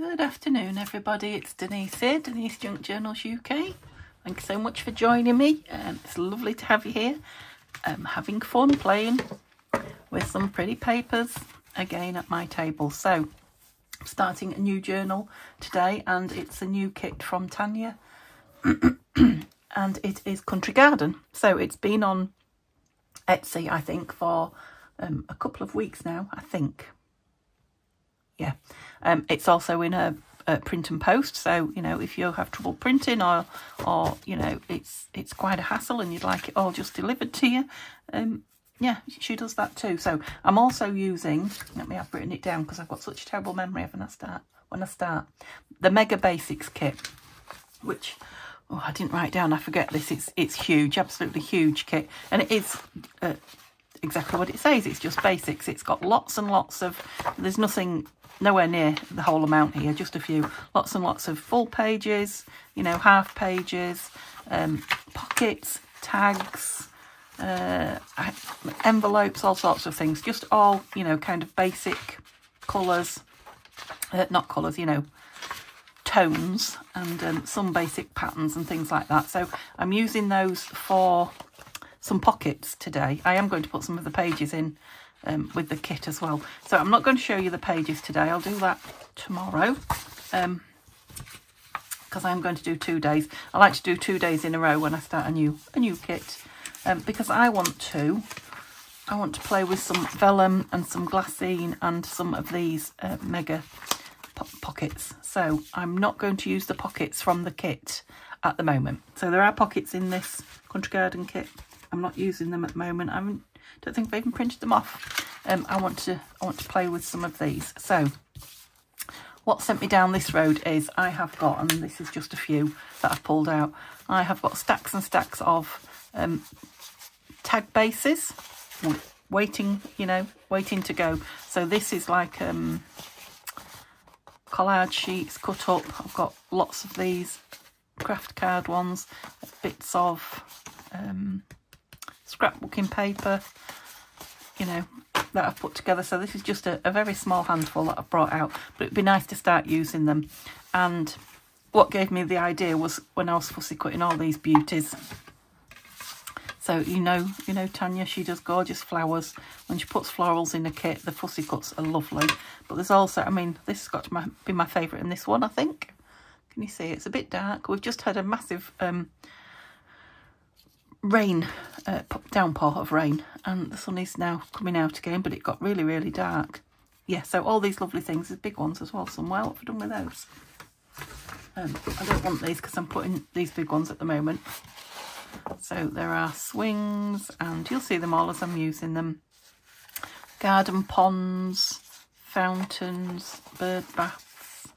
Good afternoon, everybody. It's Denise here, Denise Junk Journals UK. Thank you so much for joining me. It's lovely to have you here. Having fun playing with some pretty papers again at my table. So, I'm starting a new journal today, and it's a new kit from Tanya, and it is Country Garden. So it's been on Etsy, I think, for a couple of weeks now, I think. Yeah, it's also in a print and post, so you know, if you have trouble printing or you know, it's quite a hassle and you'd like it all just delivered to you, yeah, she does that too. So I'm also using, let me have written it down because I've got such a terrible memory when I start the Mega Basics kit, which, oh, I didn't write down, I forget this. It's huge, absolutely huge kit, and it is exactly what it says. It's just basics. It's got lots and lots of, there's nothing, nowhere near the whole amount here, just a few, lots and lots of full pages, you know, half pages, pockets, tags, envelopes, all sorts of things, just all, you know, kind of basic colours, not colours, you know, tones, and some basic patterns and things like that. So I'm using those for some pockets today. I am going to put some of the pages in with the kit as well. So I'm not going to show you the pages today. I'll do that tomorrow because I'm going to do 2 days. I like to do 2 days in a row when I start a new kit, because I want to play with some vellum and some glassine and some of these mega pockets. So I'm not going to use the pockets from the kit at the moment. So there are pockets in this Country Garden kit. I'm not using them at the moment. I don't think I've even printed them off. I want to play with some of these. So what sent me down this road is I have got, and this is just a few that I've pulled out, I have got stacks and stacks of tag bases waiting, you know, waiting to go. So this is like collage sheets cut up. I've got lots of these craft card ones, bits of scrapbooking paper, you know, that I've put together. So this is just a very small handful that I've brought out, but it'd be nice to start using them. And what gave me the idea was when I was fussy cutting all these beauties. So you know Tanya, she does gorgeous flowers. When she puts florals in a kit, the fussy cuts are lovely. But there's also, I mean, this has got to be my favourite in this one, I think. Can you see? It's a bit dark. We've just had a massive rain, downpour of rain, and the sun is now coming out again, but it got really, really dark. Yeah, so all these lovely things, there's big ones as well somewhere. What have I done with those? I don't want these because I'm putting these big ones at the moment. So there are swings, and you'll see them all as I'm using them. Garden ponds, fountains, bird baths.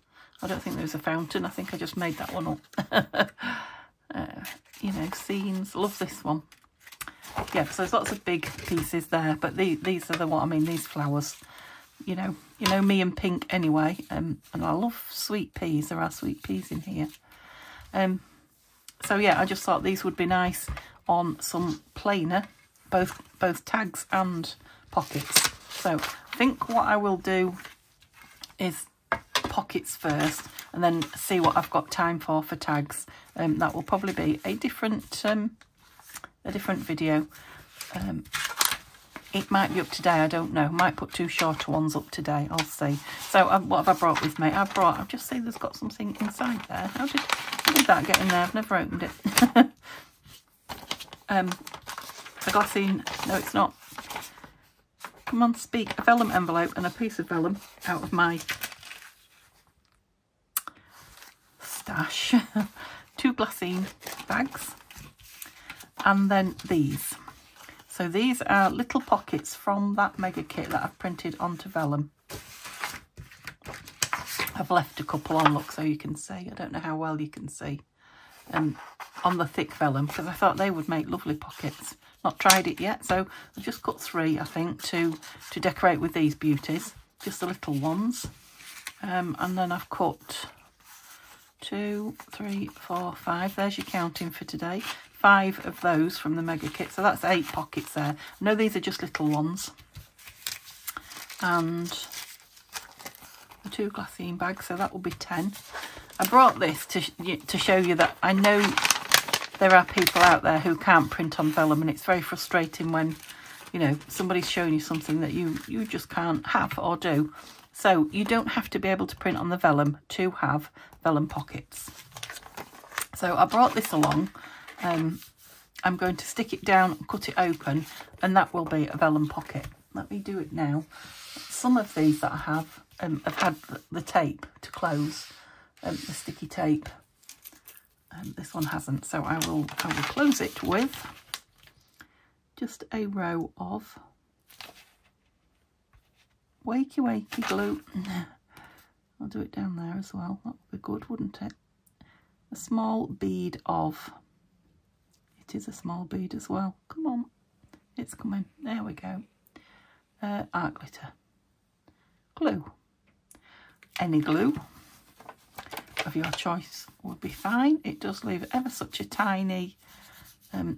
I don't think there's a fountain. I think I just made that one up. You know, scenes. Love this one. Yeah, so there's lots of big pieces there, but these are the what I mean. These flowers. You know me and pink anyway. And I love sweet peas. There are sweet peas in here. So yeah, I just thought these would be nice on some plainer, both tags and pockets. So I think what I will do is pockets first, and then see what I've got time for tags. That will probably be a different video. It might be up today, I don't know. Might put 2 shorter ones up today, I'll see. So what have I brought with me? I've just seen there's got something inside there. How did that get in there? I've never opened it. A glassine, no it's not. Come on, speak. A vellum envelope and a piece of vellum out of my stash. 2 glassine bags, and then these. So these are little pockets from that mega kit that I've printed onto vellum. I've left a couple on, look, so you can see. I don't know how well you can see on the thick vellum, because I thought they would make lovely pockets. Not tried it yet, so I've just cut 3, I think, to decorate with these beauties, just the little ones. And then I've cut 2, 3, 4, 5. There's your counting for today. 5 of those from the mega kit, so that's 8 pockets there. I know these are just little ones, and the 2 glassine bags, so that will be 10. I brought this to show you that I know there are people out there who can't print on vellum, and it's very frustrating when, you know, somebody's showing you something that you just can't have or do. So you don't have to be able to print on the vellum to have vellum pockets. So I brought this along. I'm going to stick it down and cut it open, and that will be a vellum pocket. Let me do it now. Some of these that I have had the tape to close, the sticky tape. This one hasn't, so I will close it with just a row of wakey glue. I'll do it down there as well. That would be good, wouldn't it? A small bead of, it is a small bead as well. Come on, it's coming. There we go. Art glitter. Glue. Any glue of your choice would be fine. It does leave ever such a tiny,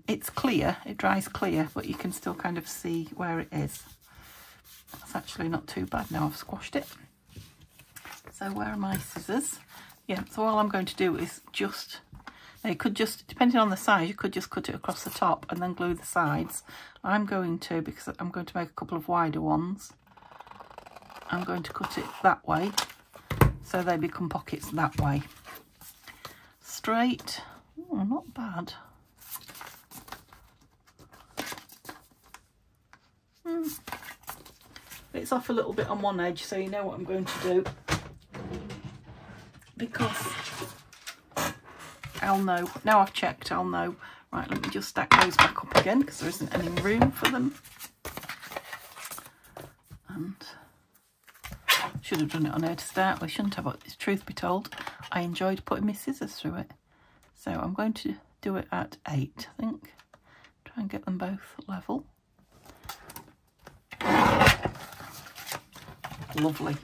it's clear, it dries clear, but you can still kind of see where it is. That's actually not too bad now I've squashed it. So where are my scissors? Yeah, so all I'm going to do is just, now you could just, depending on the size, you could just cut it across the top and then glue the sides. I'm going to, because I'm going to make a couple of wider ones, I'm going to cut it that way, so they become pockets that way. Straight, oh, not bad. It's off a little bit on one edge, so you know what I'm going to do, because I'll know. Now I've checked, I'll know. Right, let me just stack those back up again, because there isn't any room for them. And should have done it on here to start with, shouldn't I? But truth be told, I enjoyed putting my scissors through it. So I'm going to do it at 8, I think. Try and get them both level. Lovely.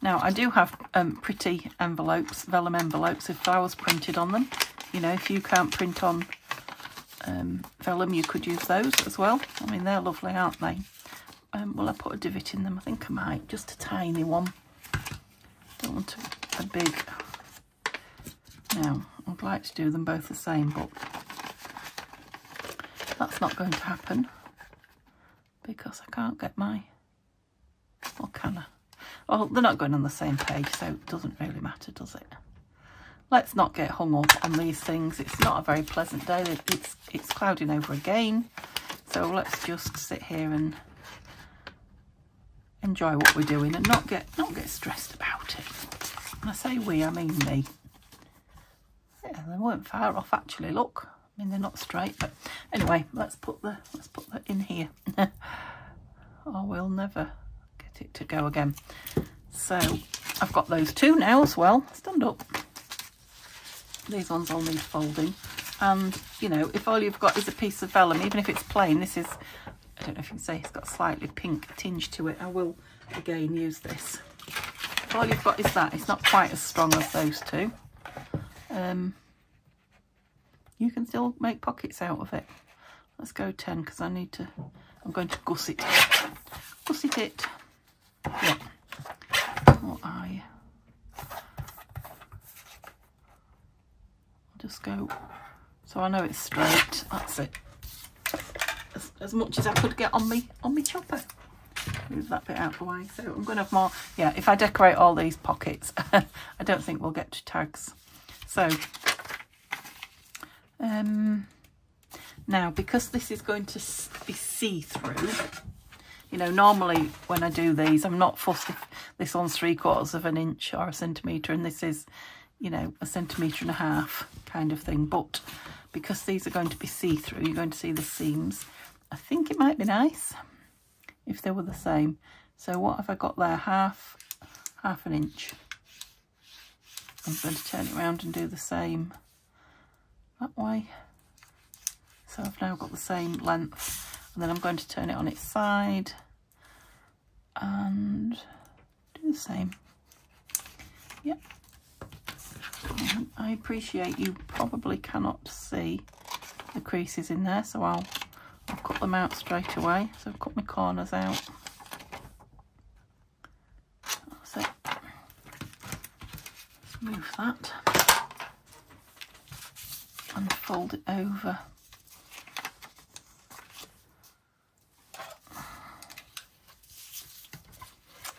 Now I do have pretty envelopes, vellum envelopes with flowers printed on them. You know, if you can't print on vellum, you could use those as well. I mean, they're lovely, aren't they? Will I put a divot in them? I think I might, just a tiny one. Don't want a big. Now, I'd like to do them both the same, but that's not going to happen because I can't get my, or can I? Well, they're not going on the same page, so it doesn't really matter, does it? Let's not get hung up on these things. It's not a very pleasant day. It's clouding over again, so let's just sit here and enjoy what we're doing and not get stressed about it. When I say we, I mean me. Yeah, they weren't far off actually. Look, I mean they're not straight, but anyway, let's put that in here. Or we'll never get it to go again. So I've got those two now as well. Stand up. These ones all need folding, and you know, if all you've got is a piece of vellum, even if it's plain, this is, I don't know if you can say, it's got a slightly pink tinge to it. I will again use this. If all you've got is that, it's not quite as strong as those two. You can still make pockets out of it. Let's go 10 because I'm going to gusset it. Gusset it. Yeah. Or I'll just go, so I know it's straight. That's it. As much as I could get on me chopper. Move that bit out of the way. So I'm going to have more. Yeah, if I decorate all these pockets, I don't think we'll get to tags. So now, because this is going to be see-through, you know, normally when I do these, I'm not fussed if this one's 3/4 of an inch or a centimetre and this is, you know, 1.5 centimetres kind of thing. But because these are going to be see-through, you're going to see the seams. I think it might be nice if they were the same. So what have I got there? Half an inch. I'm going to turn it around and do the same that way. So I've now got the same length, and then I'm going to turn it on its side and do the same. Yep. I appreciate you probably cannot see the creases in there, so I'll cut them out straight away. So I've cut my corners out. Move that and fold it over.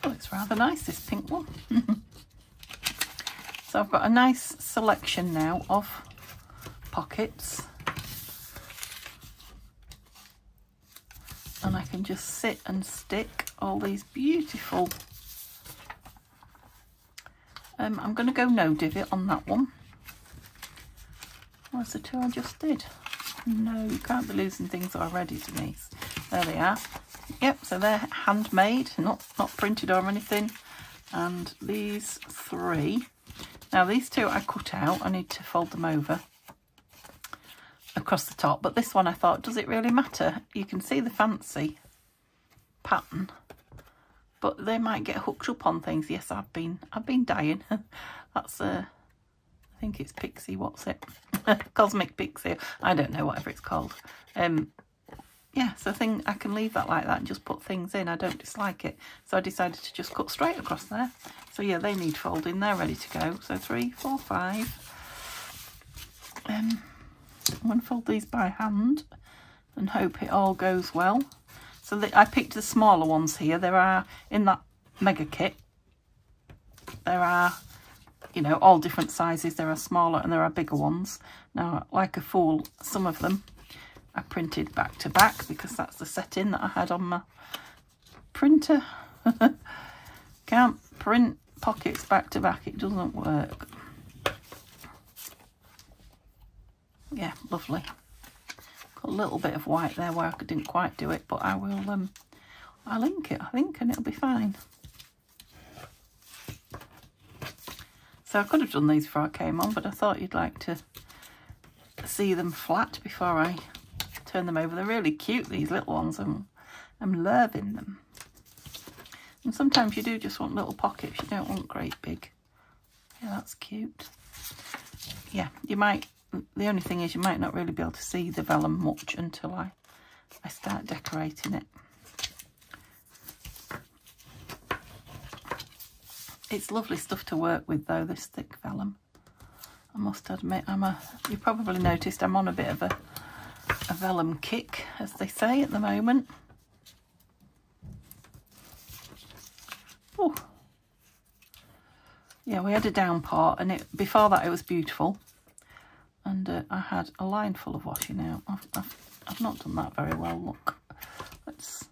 Oh, it's rather nice, this pink one. So I've got a nice selection now of pockets, and I can just sit and stick all these beautiful. I'm going to go no divot on that one. Where's the two I just did? No, you can't be losing things already, Denise. There they are. Yep, so they're handmade, not printed or anything. And these three. Now these two I cut out. I need to fold them over across the top. But this one I thought, does it really matter? You can see the fancy pattern, but they might get hooked up on things. Yes, I've been dying. That's I think it's Pixie. What's it? Cosmic Pixie. I don't know, whatever it's called. Yeah, so I can leave that like that and just put things in. I don't dislike it, so I decided to just cut straight across there. So yeah, they need folding. They're ready to go. So 3, 4, 5. I'm going to fold these by hand and hope it all goes well. So I picked the smaller ones here. There are, in that mega kit, there are, you know, all different sizes. There are smaller and there are bigger ones. Now, like a fool, some of them I printed back to back because that's the setting that I had on my printer. Can't print pockets back to back, it doesn't work. Yeah, lovely. Got a little bit of white there where I didn't quite do it, but I will I'll ink it, I think, and it'll be fine. So I could have done these before I came on, but I thought you'd like to see them flat before I turn them over. They're really cute, these little ones. I'm loving them. And sometimes you do just want little pockets. You don't want great big. Yeah, that's cute. Yeah, you might. The only thing is you might not really be able to see the vellum much until I start decorating it. It's lovely stuff to work with though, this thick vellum. I must admit, you probably noticed I'm on a bit of a vellum kick, as they say at the moment. Oh, yeah, we had a down part, and before that it was beautiful, and I had a line full of washing out. I've not done that very well. Look, let's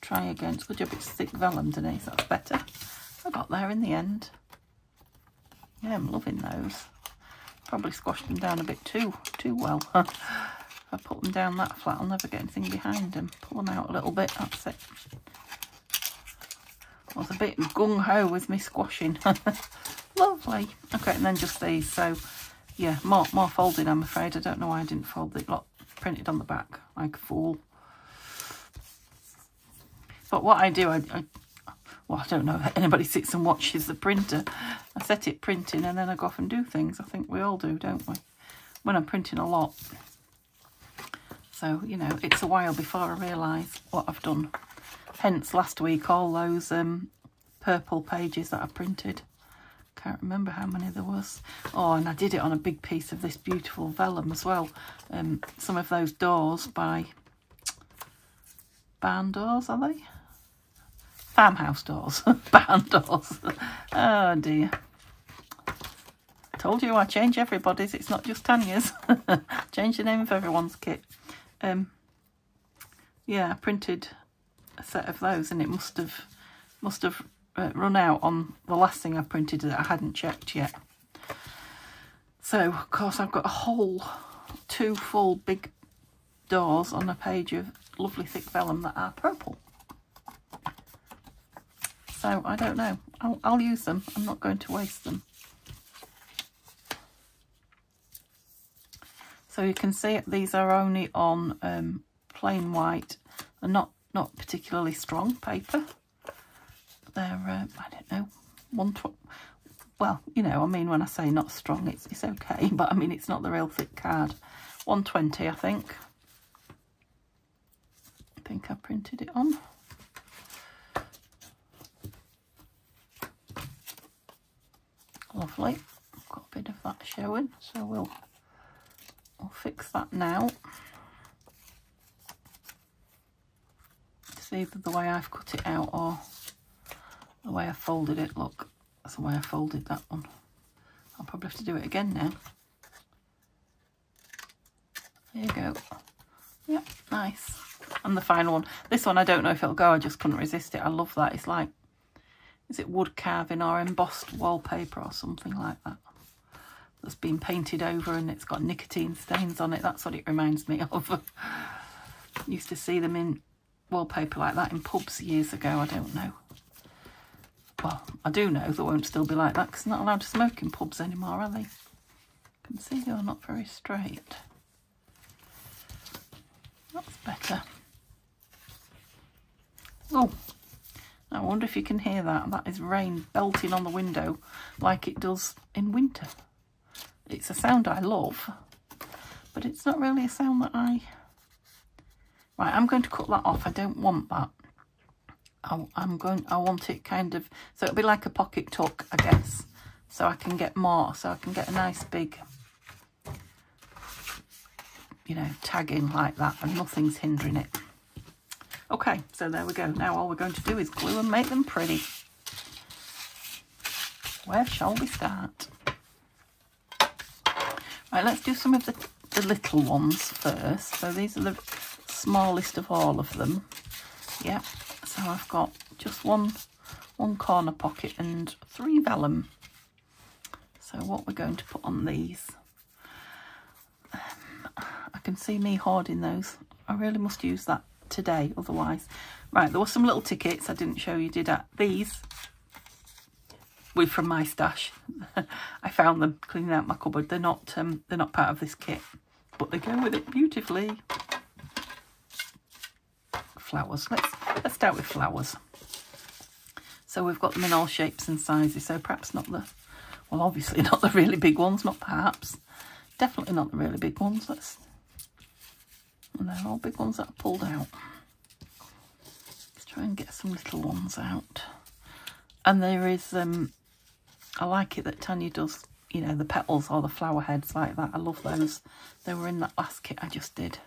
try again. It's a good job it's thick vellum, Denise. That's better. I got there in the end. Yeah, I'm loving those. Probably squashed them down a bit too well. If I put them down that flat, I'll never get anything behind them. Pull them out a little bit. That's it. I was a bit gung-ho with me squashing. Lovely. Okay, and then just these. So, yeah, more folding, I'm afraid. I don't know why I didn't fold it. Lot printed on the back like a fool. But what I do, well, I don't know if anybody sits and watches the printer. I set it printing and then I go off and do things. I think we all do, don't we? When I'm printing a lot. So, you know, it's a while before I realise what I've done. Hence, last week, all those purple pages that I printed. Can't remember how many there was. Oh, and I did it on a big piece of this beautiful vellum as well. Some of those doors by barn doors, are they? Farmhouse doors. Barn doors. Oh dear. Told you I change everybody's. It's not just Tanya's. Change the name of everyone's kit. Yeah, I printed a set of those, and it must have run out on the last thing I printed that I hadn't checked yet. So of course I've got a whole 2 full big doors on a page of lovely thick vellum that are purple. So I don't know. I'll use them. I'm not going to waste them. So you can see these are only on plain white and not particularly strong paper. They're I don't know, 120. Well, you know, I mean, when I say not strong, it's okay, but I mean it's not the real thick card. 120, I think. I think I printed it on. Lovely. that showing, so we'll fix that now. It's either the way I've cut it out or the way I folded it. Look, that's the way I folded that one. I'll probably have to do it again now. There you go. Yep, nice. And the final one. This one, I don't know if it'll go. I just couldn't resist it. I love that. It's like, is it wood carving or embossed wallpaper or something like that? That's been painted over and it's got nicotine stains on it. That's what it reminds me of. Used to see them in wallpaper like that in pubs years ago. I don't know. Well, I do know they won't still be like that because they're not allowed to smoke in pubs anymore, are they? You can see they're not very straight. That's better. Oh, I wonder if you can hear that. That is rain belting on the window like it does in winter. It's a sound I love, but it's not really a sound that I... Right, I'm going to cut that off. I don't want that. I want it kind of... So it'll be like a pocket tuck, I guess. So I can get more. So I can get a nice big, you know, tag in like that and nothing's hindering it. Okay, so there we go. Now all we're going to do is glue and make them pretty. Where shall we start? Right, let's do some of the little ones first. So these are the smallest of all of them. Yeah, so I've got just one corner pocket and 3 vellum. So what we're going to put on these, I can see me hoarding those. I really must use that today, otherwise. Right, there were some little tickets I didn't show you, did I? These were from my stash. I found them cleaning out my cupboard. They're not part of this kit, but they go with it beautifully. Flowers. Let's start with flowers. So we've got them in all shapes and sizes. So perhaps not the, well, obviously not the really big ones. Not perhaps, definitely not the really big ones. And they're all big ones that I pulled out. Let's try and get some little ones out. And there is, I like it that Tanya does, you know, the petals or the flower heads like that. I love those. They were in that last kit I just did.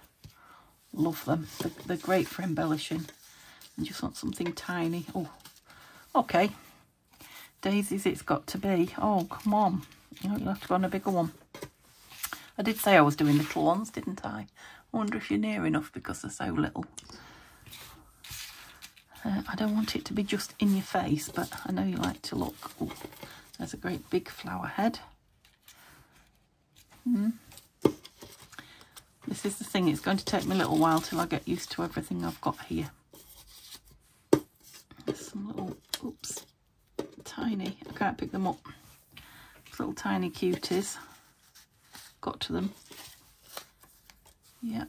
Love them. They're great for embellishing. I just want something tiny. Oh, okay. Daisies it's got to be. Oh, come on. You know, you'll have to go on a bigger one. I did say I was doing little ones, didn't I? I wonder if you're near enough because they're so little. I don't want it to be just in your face, but I know you like to look. Ooh, there's a great big flower head. This is the thing, it's going to take me a little while till I get used to everything I've got here. There's some little, oops, tiny, I can't pick them up. Little tiny cuties. Got to them. Yep.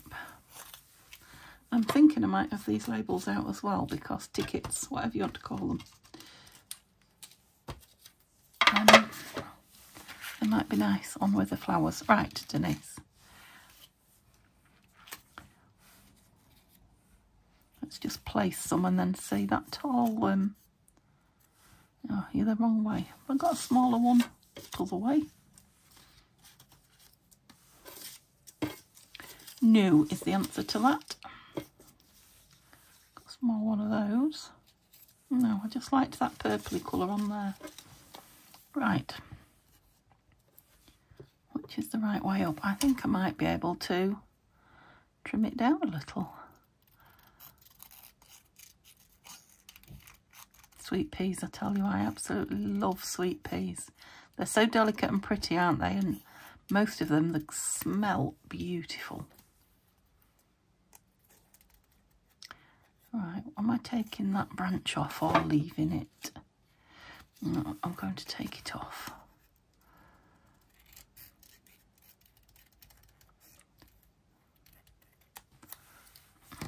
I'm thinking I might have these labels out as well because tickets, whatever you want to call them. They might be nice on with the flowers. Right, Denise. Let's just place some and then see that tall oh, you're the wrong way. I've got a smaller one the other way. No is the answer to that. Got a small one of those. No, I just liked that purpley colour on there. Right. Which is the right way up? I think I might be able to trim it down a little. Sweet peas, I tell you, I absolutely love sweet peas. They're so delicate and pretty, aren't they? And most of them, they smell beautiful. Right, am I taking that branch off or leaving it? No, I'm going to take it off.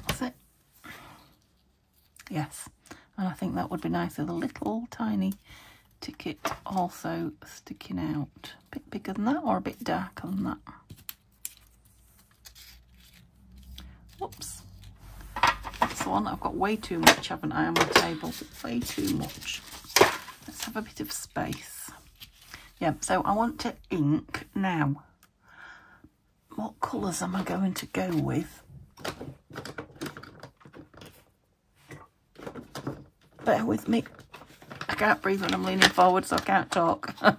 That's it. Yes. And I think that would be nice with a little tiny ticket also sticking out. A bit bigger than that or a bit darker than that. Whoops. That's the one. I've got way too much, haven't I, on my table? Way too much. Let's have a bit of space. Yeah, so I want to ink now. What colours am I going to go with? Bear with me. I can't breathe when I'm leaning forward, so I can't talk. That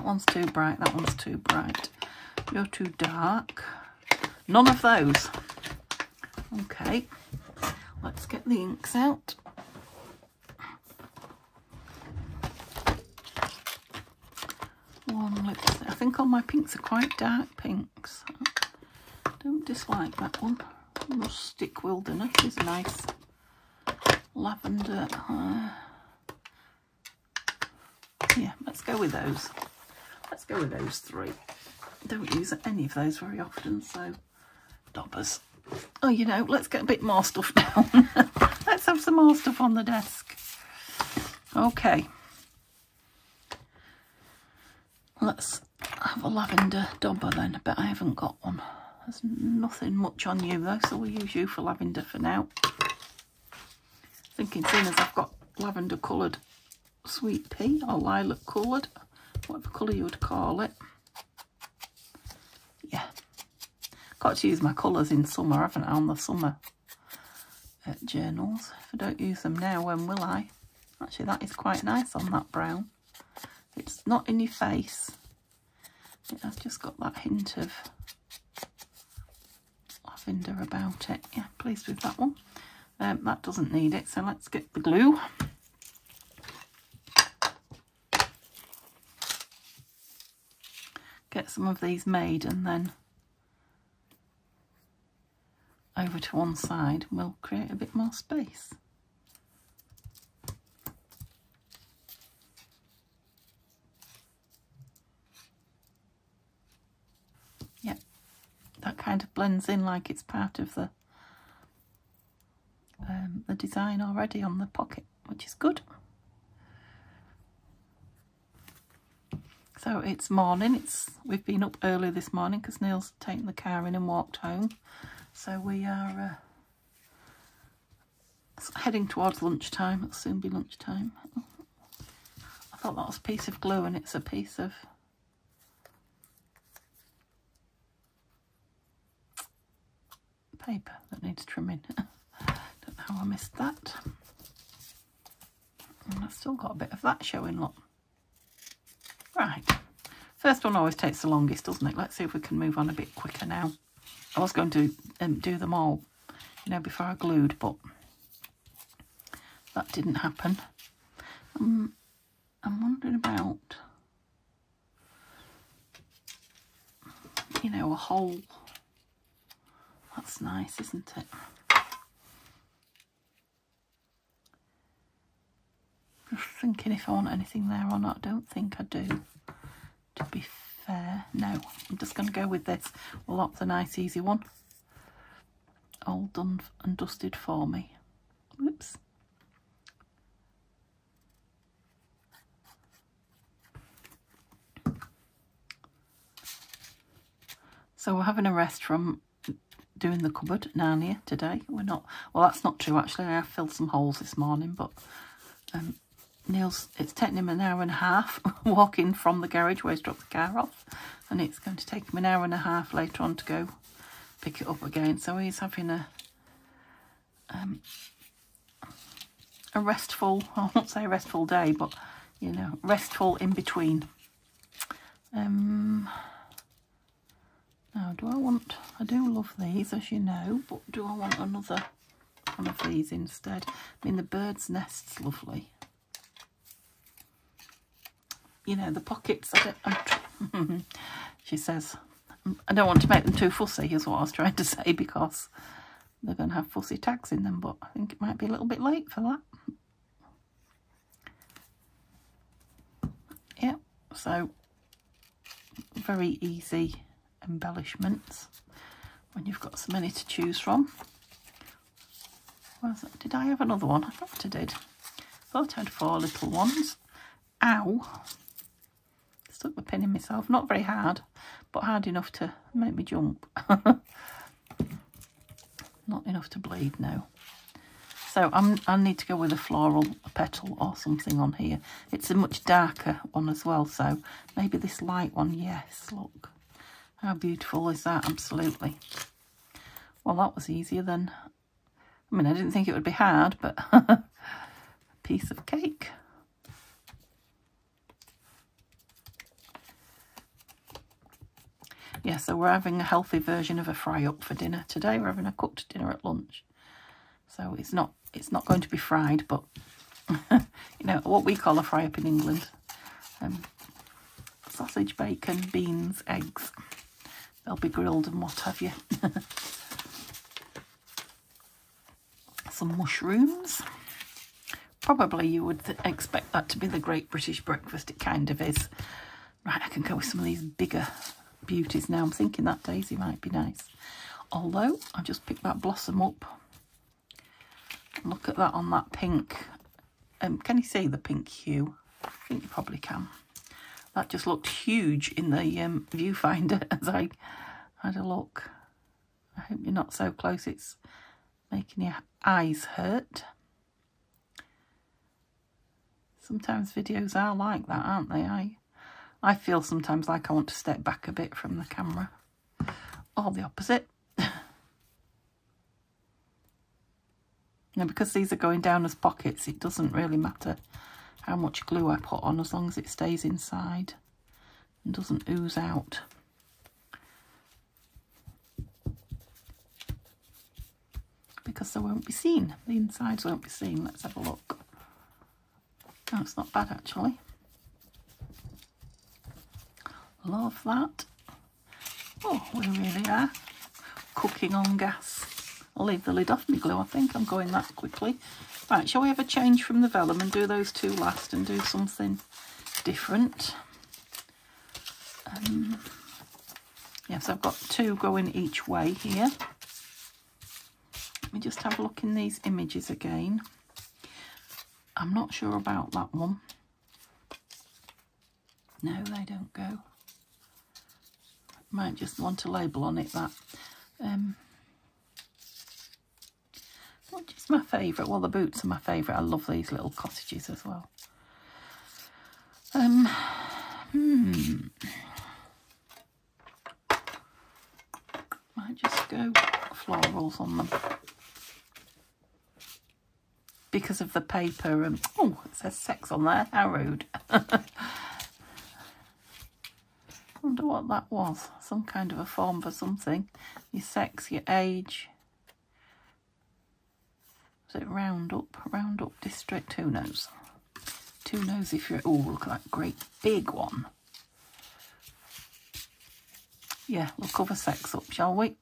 one's too bright, that one's too bright. You're too dark. None of those. Okay, let's get the inks out. One lipstick. I think all my pinks are quite dark pinks. Don't dislike that one. Rustic Wilderness is nice. Lavender. Yeah, let's go with those. Let's go with those three. Don't use any of those very often, so dobbers. Oh, you know, let's get a bit more stuff down. Let's have some more stuff on the desk. Okay. Let's have a lavender dobber then, but I haven't got one. There's nothing much on you though, so we'll use you for lavender for now. Thinking seeing as I've got lavender coloured sweet pea or lilac coloured, whatever colour you would call it. Yeah. Got to use my colours in summer, haven't I, on the summer journals. If I don't use them now, when will I? Actually, that is quite nice on that brown. It's not in your face. It has just got that hint of lavender about it. Yeah, pleased with that one. That doesn't need it, so let's get the glue. Get some of these made and then over to one side. We'll create a bit more space. Yep, that kind of blends in like it's part of the design already on the pocket, which is good. So it's morning. We've been up early this morning because Neil's taken the car in and walked home. So we are heading towards lunchtime. It'll soon be lunchtime. I thought that was a piece of glue and it's a piece of paper that needs trimming. Don't know how I missed that. And I've still got a bit of that showing, look. Right. First one always takes the longest, doesn't it? Let's see if we can move on a bit quicker now. I was going to do them all, you know, before I glued, but that didn't happen. I'm wondering about, you know, a hole. That's nice, isn't it? Just thinking if I want anything there or not. I don't think I do, to be fair. No, I'm just going to go with this. Well, that's a nice easy one. All done and dusted for me. Whoops. So we're having a rest from doing the cupboard, Narnia, today. We're not, well, that's not true actually. I have filled some holes this morning, but Neil's, it's taken him an hour and a half walking from the garage where he's dropped the car off, and it's going to take him an hour and a half later on to go pick it up again. So he's having a restful, I won't say a restful day, but you know, restful in between. Now, do I want, I do love these, as you know, but do I want another one of these instead? I mean, the bird's nest's lovely. You know, the pockets, she says, I don't want to make them too fussy, is what I was trying to say, because they're going to have fussy tags in them, but I think it might be a little bit late for that. Yeah, so very easy embellishments when you've got so many to choose from. Where's it? Did I have another one? I thought I did. I thought I had 4 little ones. Ow! Stuck the pin in myself. Not very hard, but hard enough to make me jump. Not enough to bleed, no. So I need to go with a floral petal or something on here. It's a much darker one as well, so maybe this light one. Yes, look. How beautiful is that? Absolutely. Well, that was easier than... I mean, I didn't think it would be hard, but a piece of cake. Yeah, so we're having a healthy version of a fry-up for dinner today. We're having a cooked dinner at lunch. So it's not going to be fried, but, you know, what we call a fry-up in England. Sausage, bacon, beans, eggs. They'll be grilled and what have you. Some mushrooms. Probably you would expect that to be the Great British Breakfast. It kind of is. Right, I can go with some of these bigger beauties now. I'm thinking that daisy might be nice. Although, I just picked that blossom up. Look at that on that pink. Can you see the pink hue? I think you probably can. That just looked huge in the viewfinder as I had a look. I hope you're not so close. It's making your eyes hurt. Sometimes videos are like that, aren't they? I feel sometimes like I want to step back a bit from the camera. Or the opposite. Now, because these are going down as pockets, it doesn't really matter how much glue I put on, as long as it stays inside and doesn't ooze out. Because they won't be seen. The insides won't be seen. Let's have a look. Oh, it's not bad, actually. Love that. Oh, we really are cooking on gas. I'll leave the lid off my glue. I think I'm going that quickly. Right, shall we have a change from the vellum and do those two last and do something different? Yes, I've got two going each way here. Let me just have a look in these images again. I'm not sure about that one. No, they don't go. Might just want a label on it, that. Which is my favourite? Well, the boots are my favourite. I love these little cottages as well. Might just go florals on them. Because of the paper. Oh, it says sex on there. How rude. Wonder what that was. Some kind of a form for something. Your sex, your age. Was it Roundup district? Who knows? Who knows if you're... Oh, look at that great big one. Yeah, we'll cover sex up, shall we?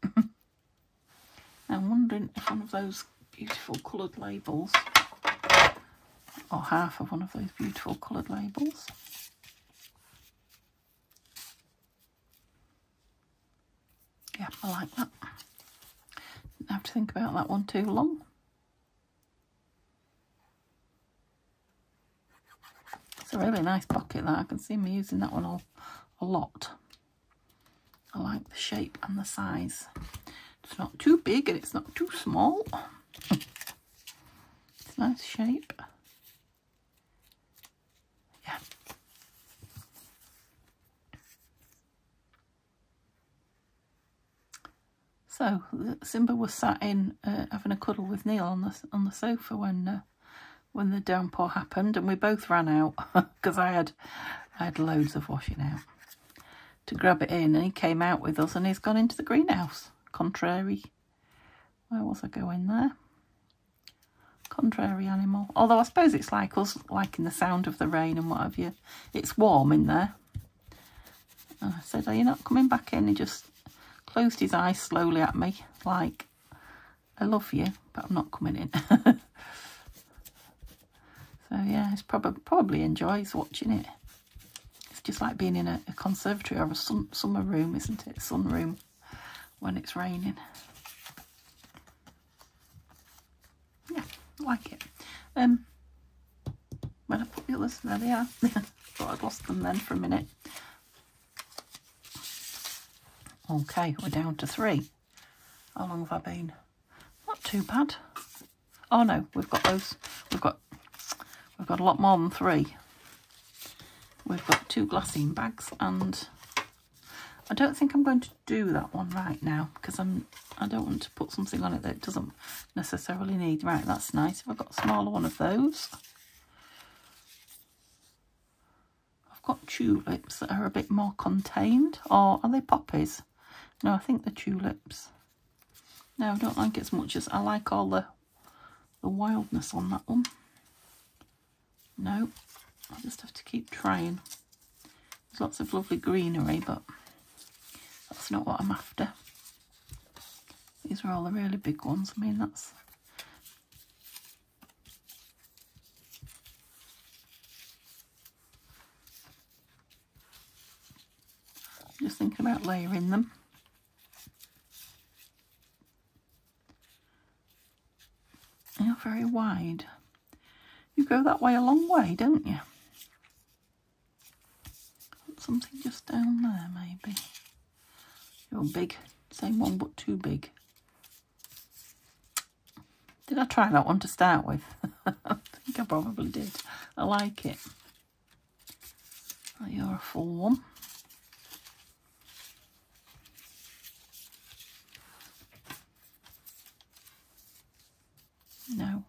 I'm wondering if one of those beautiful coloured labels, or half of one of those beautiful coloured labels. Yeah, I like that. Didn't have to think about that one too long. It's a really nice pocket, that. I can see me using that one a lot. I like the shape and the size. It's not too big and it's not too small. It's a nice shape. Yeah. So Simba was sat in having a cuddle with Neil on the sofa when the downpour happened, and we both ran out because I had loads of washing out to grab it in, and he came out with us and he's gone into the greenhouse. Contrary. Where was I going there? Contrary animal. Although I suppose it's like us liking the sound of the rain and what have you. It's warm in there. And I said, are you not coming back in? He just closed his eyes slowly at me like, I love you, but I'm not coming in. So yeah, he probably enjoys watching it. It's just like being in a conservatory or a summer room, isn't it? Sunroom when it's raining. Yeah, I like it. When I put the others, there they are. Thought I'd lost them then for a minute. Okay, we're down to 3. How long have I been? Not too bad. Oh no, we've got those. We've got a lot more than 3. We've got 2 glassine bags, and I don't think I'm going to do that one right now because I don't want to put something on it that it doesn't necessarily need. Right, that's nice. I've got a smaller one of those. I've got tulips that are a bit more contained. Or are they poppies? No, I think they're tulips. No, I don't like it as much as I like all the wildness on that one. No, I'll just have to keep trying. There's lots of lovely greenery, but that's not what I'm after. These are all the really big ones. I mean, that's... Just thinking about layering them. You're very wide. You go that way a long way, don't you? Something just down there, maybe. You're big. Same one, but too big. Did I try that one to start with? I think I probably did. I like it. Oh, you're a full one. No,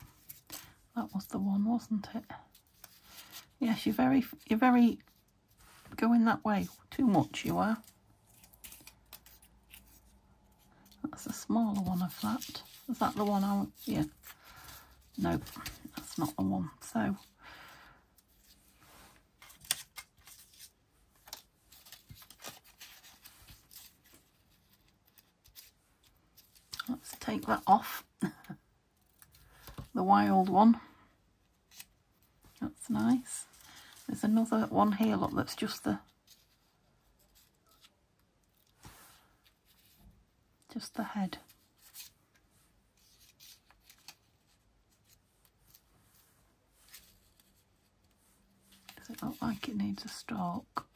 that was the one, wasn't it? Yes, you're very going that way. Too much, you are. That's a smaller one of that. Is that the one I want? Yeah. No, that's not the one. So let's take that off. The wild one. That's nice. There's another one here, look, that's just the head. Does it look like it needs a stalk?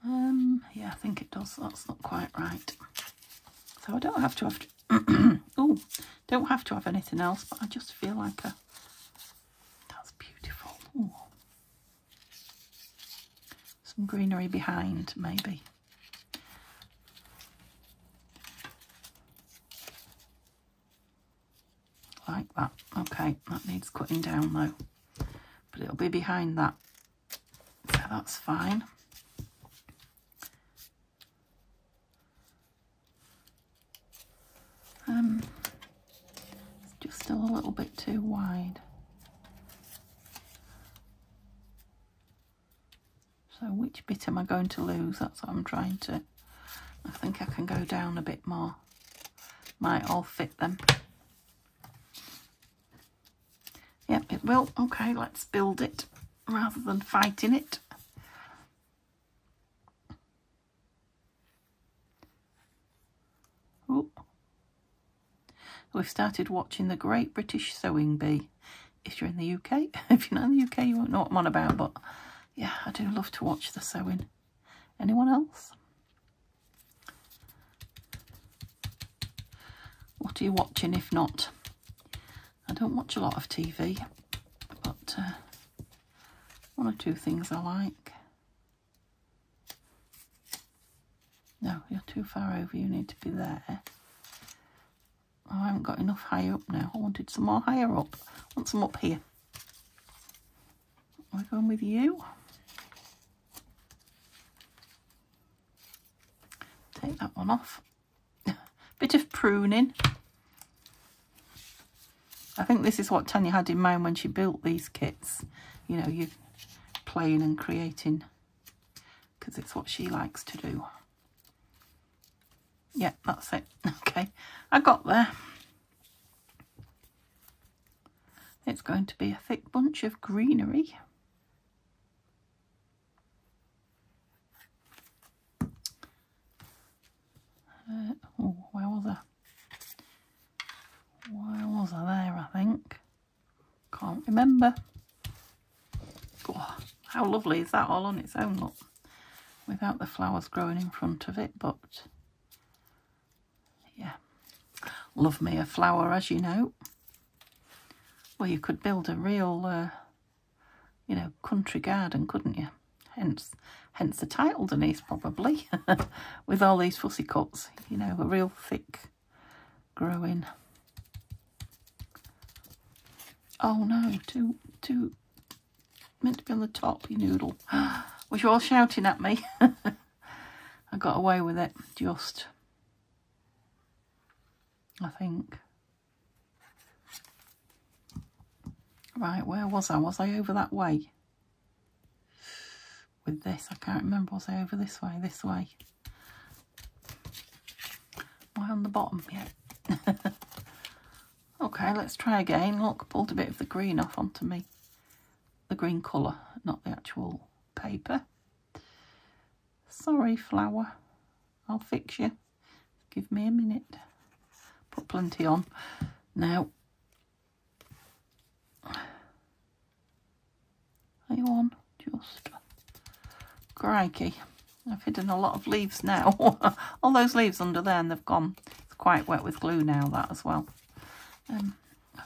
Yeah, I think it does. That's not quite right. So I don't have to have oh, don't have to have anything else, but I just feel like that's beautiful. Ooh. Some greenery behind, maybe. Like that. Okay, that needs cutting down though, but it'll be behind that, so that's fine. It's just still a little bit too wide. So which bit am I going to lose? That's what I'm trying to... I think I can go down a bit more. Might all fit them. Yep, it will. Okay, let's build it rather than fighting it. Ooh. We've started watching The Great British Sewing Bee. If you're in the UK, if you're not in the UK, you won't know what I'm on about, but yeah, I do love to watch the sewing. Anyone else? What are you watching if not? I don't watch a lot of TV, but one or two things I like. No, you're too far over, you need to be there. Oh, I haven't got enough higher up now. I wanted some more higher up. I want some up here. We're going with you. Take that one off. Bit of pruning. I think this is what Tanya had in mind when she built these kits. You know, you're playing and creating, because it's what she likes to do. Yeah, that's it. Okay, I got there. It's going to be a thick bunch of greenery. Oh, where was I? Where was I there, I think? Can't remember. Oh, how lovely is that all on its own, look. Without the flowers growing in front of it, but yeah. Love me a flower, as you know. Well, you could build a real, you know, country garden, couldn't you? Hence the title, Denise, probably, with all these fussy cuts, you know, a real thick growing. Oh no, too meant to be on the top, you noodle. Was you all shouting at me? I got away with it, just, I think. Right, where was I? Was I over that way? With this, I can't remember. Was I over this way? This way? Am I on the bottom yet? Okay, let's try again. Look, pulled a bit of the green off onto me. The green colour, not the actual paper. Sorry, flower. I'll fix you. Give me a minute. Put plenty on. Now, are you on? Just... Crikey. I've hidden a lot of leaves now. All those leaves under there, and they've gone. It's quite wet with glue now, that as well. I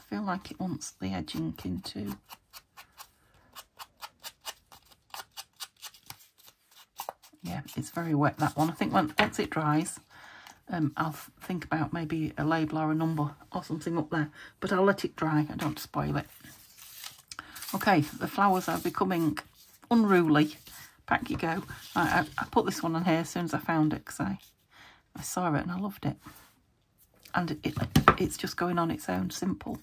feel like it wants the edging into... Yeah, it's very wet, that one. I think once it dries, I'll think about maybe a label or a number or something up there. But I'll let it dry. I don't spoil it. Okay, the flowers are becoming unruly. Back you go. I put this one on here as soon as I found it because I saw it and I loved it. And it's just going on its own, simple.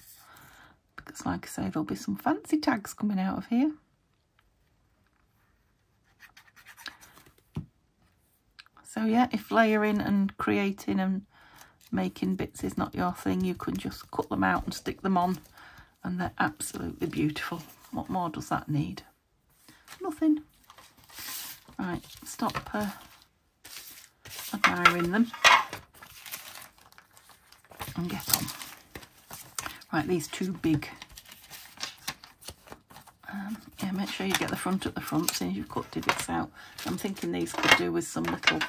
Because like I say, there'll be some fancy tags coming out of here. So yeah, if layering and creating and making bits is not your thing, you can just cut them out and stick them on. And they're absolutely beautiful. What more does that need? Nothing. Right, stop admiring them and get on. Right, these two big. Yeah, make sure you get the front at the front since you've cut divots out. I'm thinking these could do with some little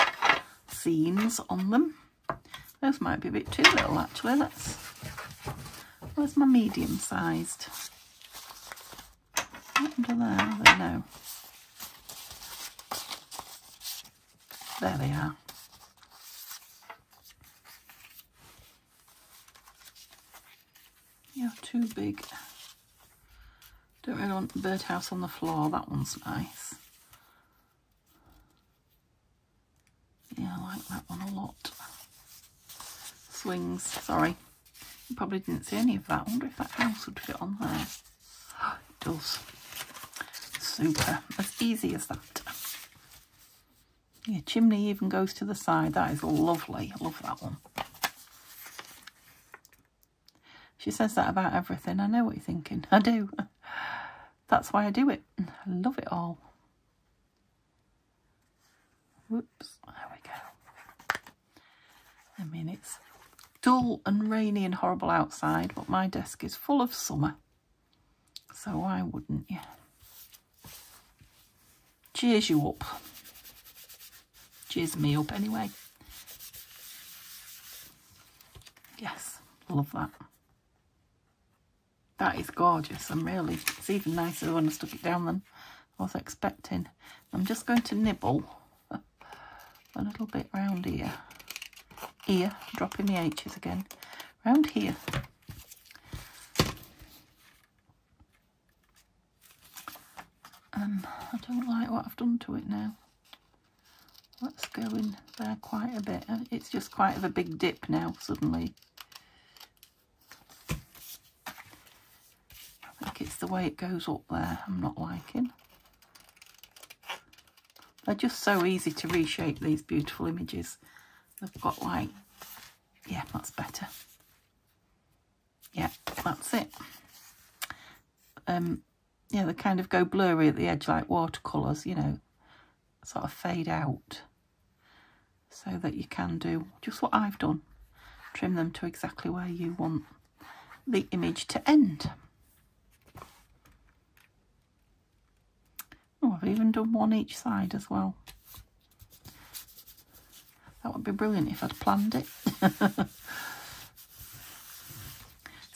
seams on them. Those might be a bit too little actually. Where's my medium sized? Under there, I don't know. There they are. You're too big. Don't really want the birdhouse on the floor. That one's nice. Yeah, I like that one a lot. Swings, sorry. You probably didn't see any of that. I wonder if that house would fit on there. Oh, it does. Super. As easy as that. Yeah, chimney even goes to the side. That is lovely. I love that one. She says that about everything. I know what you're thinking. I do. That's why I do it. I love it all. Whoops. There we go. I mean, it's dull and rainy and horrible outside, but my desk is full of summer. So why wouldn't you? Cheers you up. Cheers me up anyway. Yes, love that. That is gorgeous and really, it's even nicer when I stuck it down than I was expecting. I'm just going to nibble a little bit round here. Here, dropping the H's again. Round here. I don't like what I've done to it now. Let's go in there quite a bit. It's just quite of a big dip now, suddenly. I think it's the way it goes up there I'm not liking. They're just so easy to reshape, these beautiful images. They've got like, yeah, that's better. Yeah, that's it. Yeah, they kind of go blurry at the edge like watercolours, you know, sort of fade out. So that you can do just what I've done. Trim them to exactly where you want the image to end. Oh, I've even done one each side as well. That would be brilliant if I'd planned it.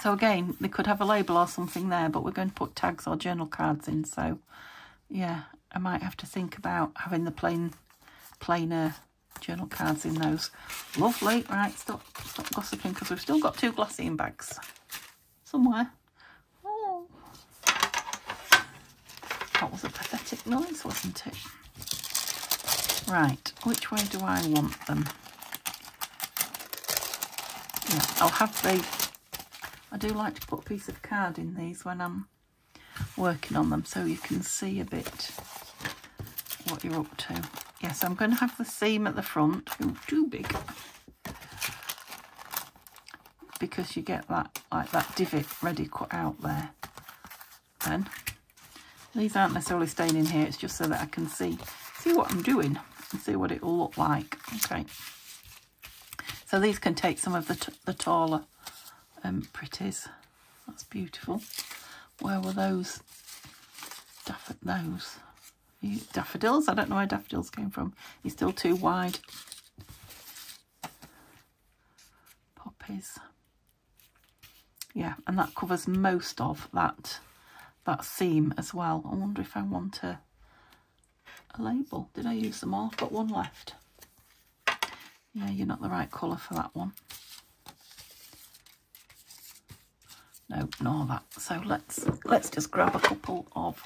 So again, they could have a label or something there, but we're going to put tags or journal cards in. So yeah, I might have to think about having the plainer journal cards in those. Lovely. Right, stop gossiping, because we've still got 2 glassine bags somewhere. Oh, that was a pathetic noise, wasn't it? Right, which way do I want them? Yeah, I'll have I do like to put a piece of card in these when I'm working on them, so you can see a bit what you're up to. Yes, I'm going to have the seam at the front. Ooh, too big. Because you get that, like that divot ready cut out there. Then these aren't necessarily staying in here, it's just so that I can see what I'm doing and see what it will look like. Okay. So these can take some of the taller pretties. That's beautiful. Where were those? Daffodils? I don't know where daffodils came from. You're still too wide. Poppies. Yeah, and that covers most of that seam as well. I wonder if I want a label. Did I use them all? I've got one left. Yeah, you're not the right colour for that one. No, ignore that. So let's just grab a couple of,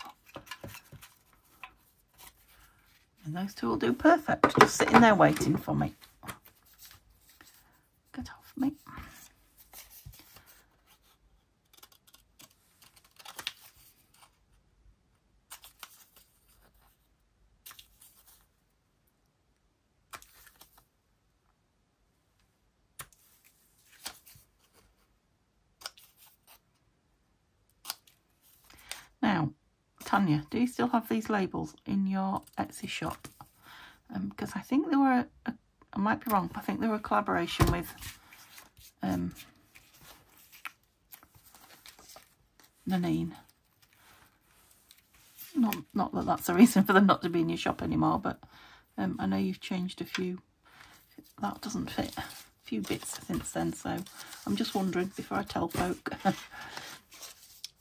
and those 2 will do perfect. Just sitting there waiting for me. Get off me. Now, Tanya, do you still have these labels in your Etsy shop? Because I think they were, I might be wrong, but I think they were a collaboration with Nanine. Not that that's a reason for them not to be in your shop anymore, but I know you've changed a few. That doesn't fit. A few bits since then, so I'm just wondering before I tell folk.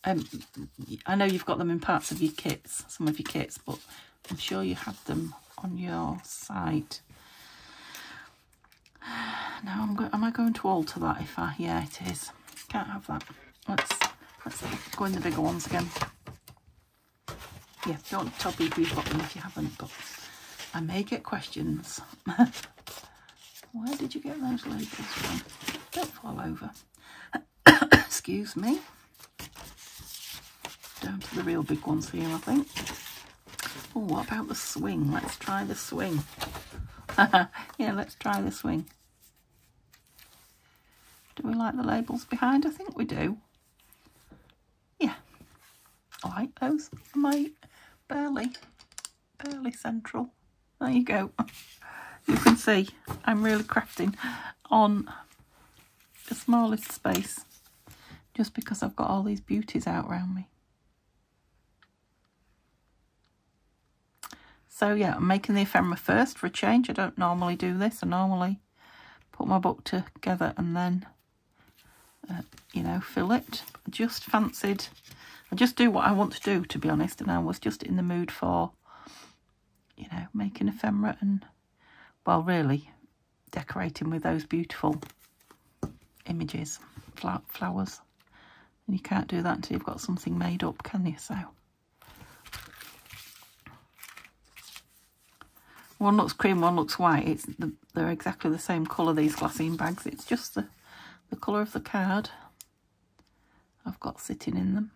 I know you've got them in parts of your kits, some of your kits, but I'm sure you had them on your site. Now, am I going to alter that if I... Yeah, it is. Can't have that. Let's go in the bigger ones again. Yeah, don't tell people you've got them if you haven't, but I may get questions. Where did you get those labels from? Don't fall over. Excuse me. Down to the real big ones here, I think. Oh, what about the swing? Let's try the swing. Yeah, let's try the swing. Do we like the labels behind? I think we do. Yeah. I like those. Am I barely central? There you go. You can see I'm really crafting on the smallest space just because I've got all these beauties out around me. So yeah, I'm making the ephemera first for a change. I don't normally do this. I normally put my book together and then, you know, fill it. I just fancied, I just do what I want to do, to be honest. And I was just in the mood for, you know, making ephemera and, well, really decorating with those beautiful images, flowers. And you can't do that until you've got something made up, can you? So one looks cream, one looks white. They're exactly the same colour, these glassine bags. It's just the colour of the card I've got sitting in them.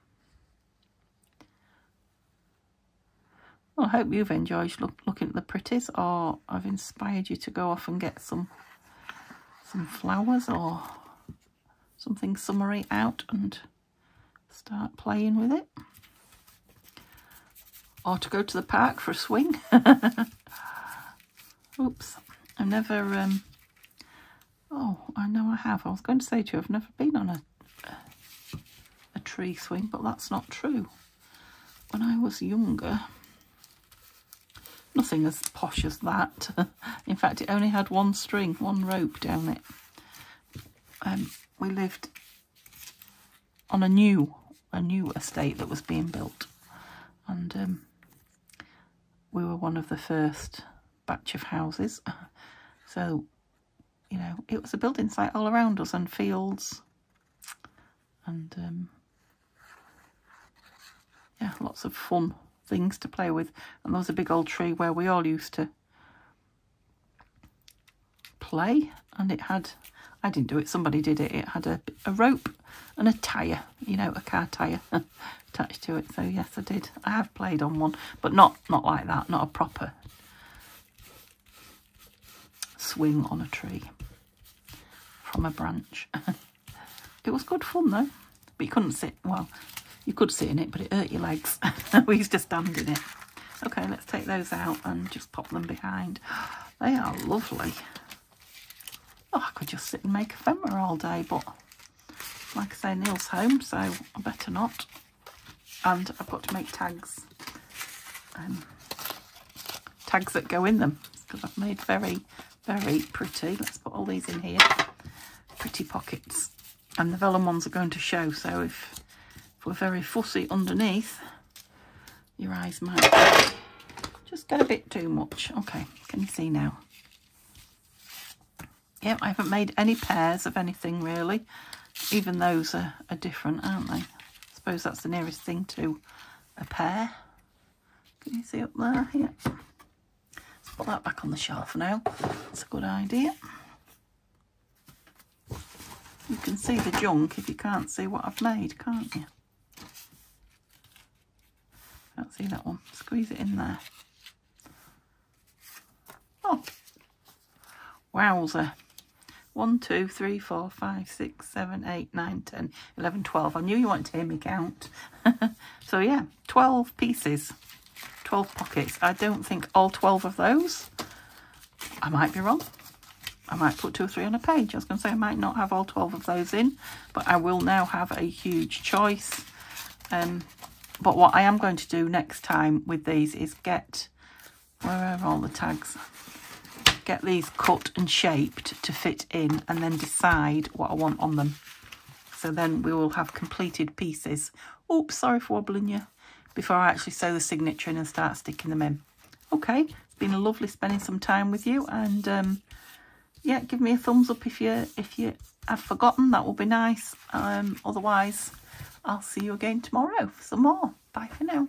Well, I hope you've enjoyed looking at the pretties, or I've inspired you to go off and get some flowers or something summery out and start playing with it. Or to go to the park for a swing. Oops, I've never, oh, I know I have. I was going to say to you, I've never been on a tree swing, but that's not true. When I was younger, nothing as posh as that. In fact, it only had one string, one rope down it. We lived on a new estate that was being built, and we were one of the first batch of houses. So, you know, it was a building site all around us and fields, and yeah, lots of fun things to play with. And there was a big old tree where we all used to play, and it had, I didn't do it, somebody did it, it had a rope and a tyre, you know, a car tyre attached to it. So yes, I did. I have played on one, but not like that, not a proper swing on a tree from a branch. It was good fun though, but you couldn't sit, well, you could sit in it, but it hurt your legs. We used to stand in it. Okay, let's take those out and just pop them behind. They are lovely. Oh, I could just sit and make ephemera all day, but like I say, Neil's home, so I better not. And I've got to make tags. Tags that go in them, because I've made very, very pretty. Let's put all these in here. Pretty pockets. And the vellum ones are going to show, so if we're very fussy underneath, your eyes might just get a bit too much. Okay, can you see now? Yep, I haven't made any pairs of anything really. Even those are different, aren't they? I suppose that's the nearest thing to a pair. Can you see up there? Yeah. Let's put that back on the shelf now. That's a good idea. You can see the junk if you can't see what I've made, can't you? Can't see that one. Squeeze it in there. Oh, wowzer. 1, 2, 3, 4, 5, 6, 7, 8, 9, 10, 11, 12. I knew you wanted to hear me count. So yeah, 12 pieces, 12 pockets. I don't think all 12 of those. I might be wrong. I might put 2 or 3 on a page. I was going to say I might not have all 12 of those in, but I will now have a huge choice. But what I am going to do next time with these is get, where are all the tags? Get these cut and shaped to fit in, and then decide what I want on them. So then we will have completed pieces. Oops, sorry for wobbling you. Before I actually sew the signature in and start sticking them in. Okay, it's been lovely spending some time with you, and yeah, give me a thumbs up if you have forgotten. That will be nice. Otherwise, I'll see you again tomorrow for some more. Bye for now.